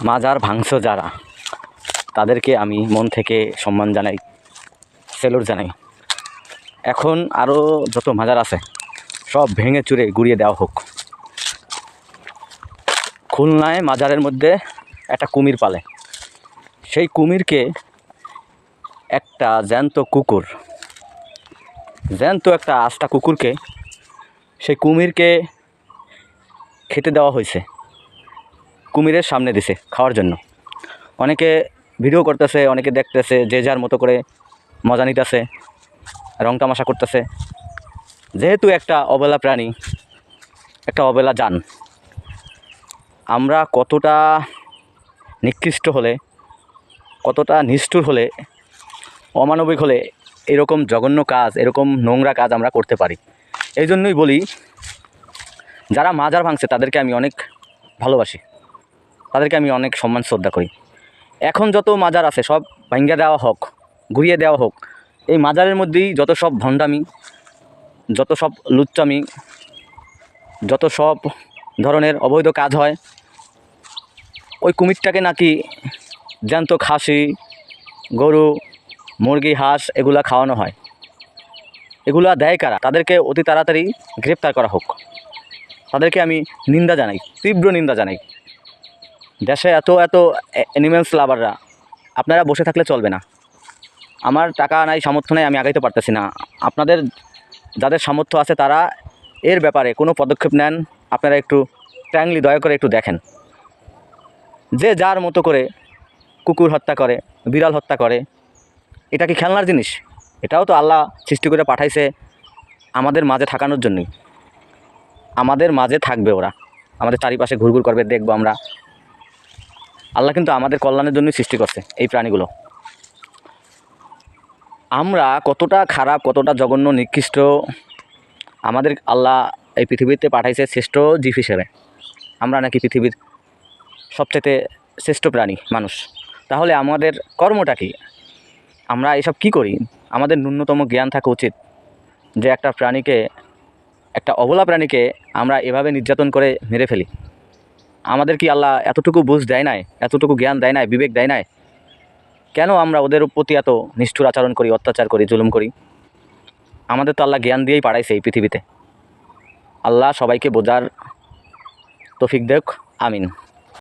মাজার ভাঙছ যারা, তাদেরকে আমি মন থেকে সম্মান জানাই, সেলুট জানাই। এখন আরও যত মাজার আছে সব ভেঙে চুরে গুড়িয়ে দেওয়া হোক। খুলনায় মাজারের মধ্যে একটা কুমির পালে, সেই কুমিরকে একটা জ্যান্ত কুকুর, জ্যান্ত একটা আস্তা কুকুরকে সেই কুমিরকে খেতে দেওয়া হয়েছে, কুমিরের সামনে দিছে খাওয়ার জন্য। অনেকে ভিডিও করতেছে, অনেকে দেখতেছে, যে যার মতো করে মজা নিতেছে, রং তামাশা করতেছে। যেহেতু একটা অবলা প্রাণী, একটা অবলা জান, আমরা কতটা নিকৃষ্ট হলে, কতটা নিষ্ঠুর হলে, অমানবিক হলে এরকম জঘন্য কাজ, এরকম নোংরা কাজ আমরা করতে পারি। এই জন্যই বলি, যারা মাজার ভাঙছে তাদেরকে আমি অনেক ভালোবাসি, তাদেরকে আমি অনেক সম্মান শ্রদ্ধা করি। এখন যত মাজার আছে সব ভাঙ্গা দেওয়া হোক, ঘুরিয়ে দেওয়া হোক। এই মাজারের মধ্যেই যত সব ভণ্ডামি, যত সব লুচ্চামি, যত সব ধরনের অবৈধ কাজ হয়। ওই কুমিরটাকে নাকি জ্যান্ত খাসি, গরু, মুরগি, হাঁস এগুলা খাওয়ানো হয়। এগুলা দেয় কারা? তাদেরকে অতি তাড়াতাড়ি গ্রেপ্তার করা হোক। তাদেরকে আমি নিন্দা জানাই, তীব্র নিন্দা জানাই। দেশে এত এত অ্যানিমেলস লাভাররা, আপনারা বসে থাকলে চলবে না। আমার টাকা নাই, সামর্থ্য নাই, আমি আগাইতে পারতেছি না। আপনাদের যাদের সামর্থ্য আছে তারা এর ব্যাপারে কোনো পদক্ষেপ নেন। আপনারা একটু ট্যাংলি দয়া করে একটু দেখেন। যে যার মতো করে কুকুর হত্যা করে, বিড়াল হত্যা করে, এটা কি খেলনার জিনিস? এটাও তো আল্লাহ সৃষ্টি করে পাঠাইছে আমাদের মাঝে থাকানোর জন্যই। আমাদের মাঝে থাকবে ওরা, আমাদের চারিপাশে ঘুরঘুর করবে, দেখবো আমরা। আল্লাহ কিন্তু আমাদের কল্যাণের জন্যই সৃষ্টি করছে এই প্রাণীগুলো। আমরা কতটা খারাপ, কতটা জঘন্য, নিকৃষ্ট, আমাদের আল্লাহ এই পৃথিবীতে পাঠাইছে শ্রেষ্ঠ জীব হিসেবে। আমরা নাকি পৃথিবীর সবচেয়ে শ্রেষ্ঠ প্রাণী মানুষ। তাহলে আমাদের কর্মটা কি? আমরা এসব কি করি? আমাদের ন্যূনতম জ্ঞান থাকা উচিত যে একটা প্রাণীকে, একটা অবলা প্রাণীকে আমরা এভাবে নির্যাতন করে মেরে ফেলি। আমাদের কি আল্লাহ এতটুকু বুঝ দেয় নাই, এতটুকু জ্ঞান দেয় নাই, বিবেক দেয় নাই? কেন আমরা ওদের প্রতি এত নিষ্ঠুর আচরণ করি, অত্যাচার করি, জুলুম করি? আমাদের তো আল্লাহ জ্ঞান দিয়েই পাঠাইছে এই পৃথিবীতে। আল্লাহ সবাইকে বোঝার তৌফিক দেখ, আমিন।